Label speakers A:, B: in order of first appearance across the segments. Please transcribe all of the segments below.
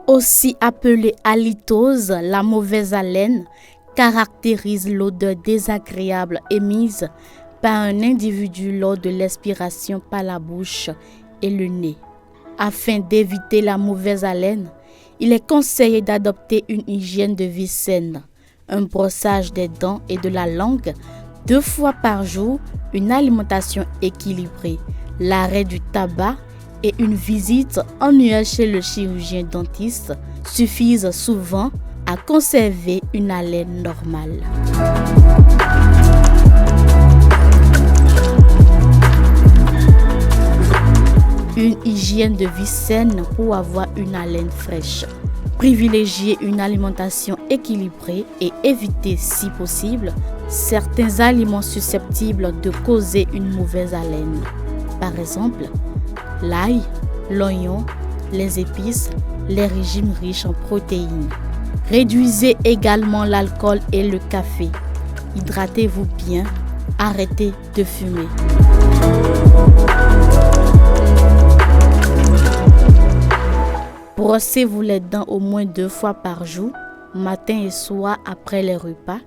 A: Aussi appelée halitose, la mauvaise haleine caractérise l'odeur désagréable émise par un individu lors de l'expiration par la bouche et le nez. Afin d'éviter la mauvaise haleine, il est conseillé d'adopter une hygiène de vie saine, un brossage des dents et de la langue 2 fois par jour, une alimentation équilibrée, l'arrêt du tabac et une visite annuelle chez le chirurgien dentiste suffisent souvent à conserver une haleine normale. Une hygiène de vie saine pour avoir une haleine fraîche. Privilégiez une alimentation équilibrée et évitez, si possible, certains aliments susceptibles de causer une mauvaise haleine. Par exemple, l'ail, l'oignon, les épices, les régimes riches en protéines. Réduisez également l'alcool et le café. Hydratez-vous bien. Arrêtez de fumer. Brossez-vous les dents au moins 2 fois par jour, matin et soir après les repas,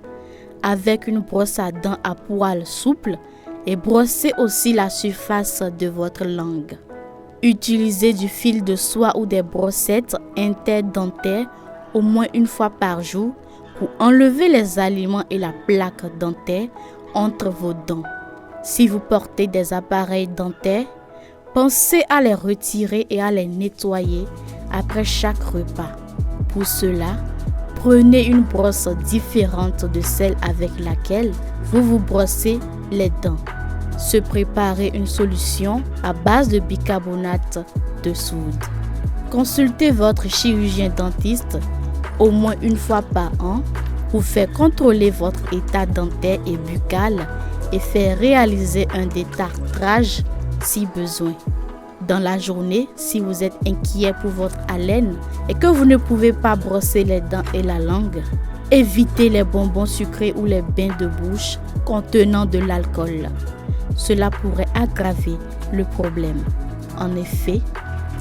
A: avec une brosse à dents à poils souples et brossez aussi la surface de votre langue. Utilisez du fil de soie ou des brossettes interdentaires au moins 1 fois par jour pour enlever les aliments et la plaque dentaire entre vos dents. Si vous portez des appareils dentaires, pensez à les retirer et à les nettoyer après chaque repas. Pour cela, prenez une brosse différente de celle avec laquelle vous vous brossez les dents. Se préparer une solution à base de bicarbonate de soude. Consultez votre chirurgien dentiste au moins 1 fois par an pour faire contrôler votre état dentaire et buccal et faire réaliser un détartrage si besoin. Dans la journée, si vous êtes inquiet pour votre haleine et que vous ne pouvez pas brosser les dents et la langue, évitez les bonbons sucrés ou les bains de bouche contenant de l'alcool. Cela pourrait aggraver le problème. En effet,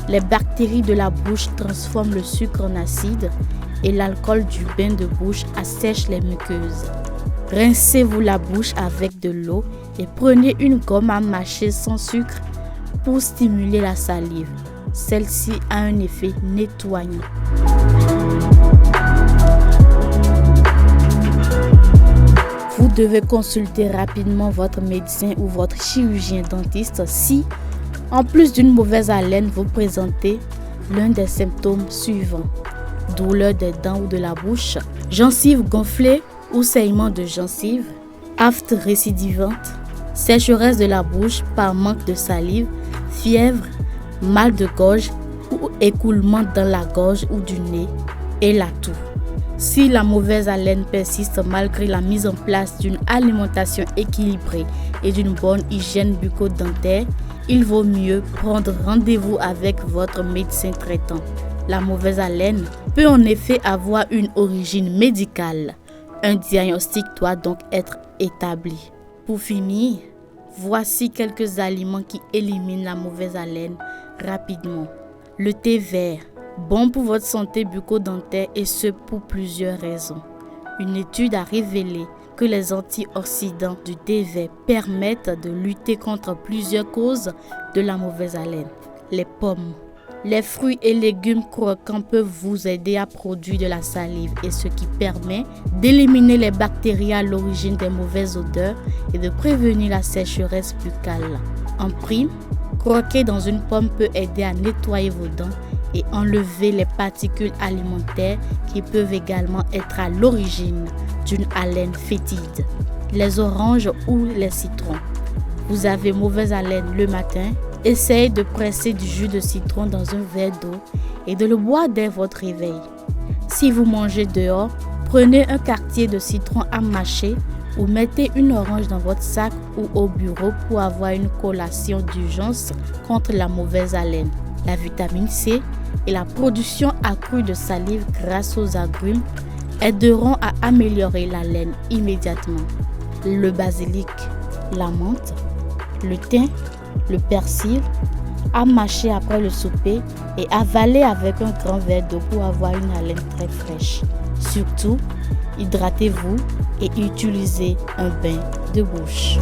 A: les bactéries de la bouche transforment le sucre en acide et l'alcool du bain de bouche assèche les muqueuses. Rincez-vous la bouche avec de l'eau et prenez une gomme à mâcher sans sucre pour stimuler la salive. Celle-ci a un effet nettoyant. Vous devez consulter rapidement votre médecin ou votre chirurgien dentiste si, en plus d'une mauvaise haleine, vous présentez l'un des symptômes suivants: douleur des dents ou de la bouche, gencives gonflées ou saignement de gencives, aphte récidivante, sécheresse de la bouche par manque de salive, fièvre, mal de gorge ou écoulement dans la gorge ou du nez et la toux. Si la mauvaise haleine persiste malgré la mise en place d'une alimentation équilibrée et d'une bonne hygiène bucco-dentaire, il vaut mieux prendre rendez-vous avec votre médecin traitant. La mauvaise haleine peut en effet avoir une origine médicale. Un diagnostic doit donc être établi. Pour finir, voici quelques aliments qui éliminent la mauvaise haleine rapidement. Le thé vert, bon pour votre santé bucco-dentaire et ce pour plusieurs raisons. Une étude a révélé que les antioxydants du thé vert permettent de lutter contre plusieurs causes de la mauvaise haleine. Les pommes, les fruits et légumes croquants peuvent vous aider à produire de la salive et ce qui permet d'éliminer les bactéries à l'origine des mauvaises odeurs et de prévenir la sécheresse buccale. En prime, croquer dans une pomme peut aider à nettoyer vos dents et enlever les particules alimentaires qui peuvent également être à l'origine d'une haleine fétide. Les oranges ou les citrons. Vous avez mauvaise haleine le matin, essayez de presser du jus de citron dans un verre d'eau et de le boire dès votre réveil. Si vous mangez dehors, prenez un quartier de citron à mâcher ou mettez une orange dans votre sac ou au bureau pour avoir une collation d'urgence contre la mauvaise haleine. La vitamine C et la production accrue de salive grâce aux agrumes aideront à améliorer l'haleine immédiatement. Le basilic, la menthe, le thym, le persil, à mâcher après le souper et avaler avec un grand verre d'eau pour avoir une haleine très fraîche. Surtout, hydratez-vous et utilisez un bain de bouche.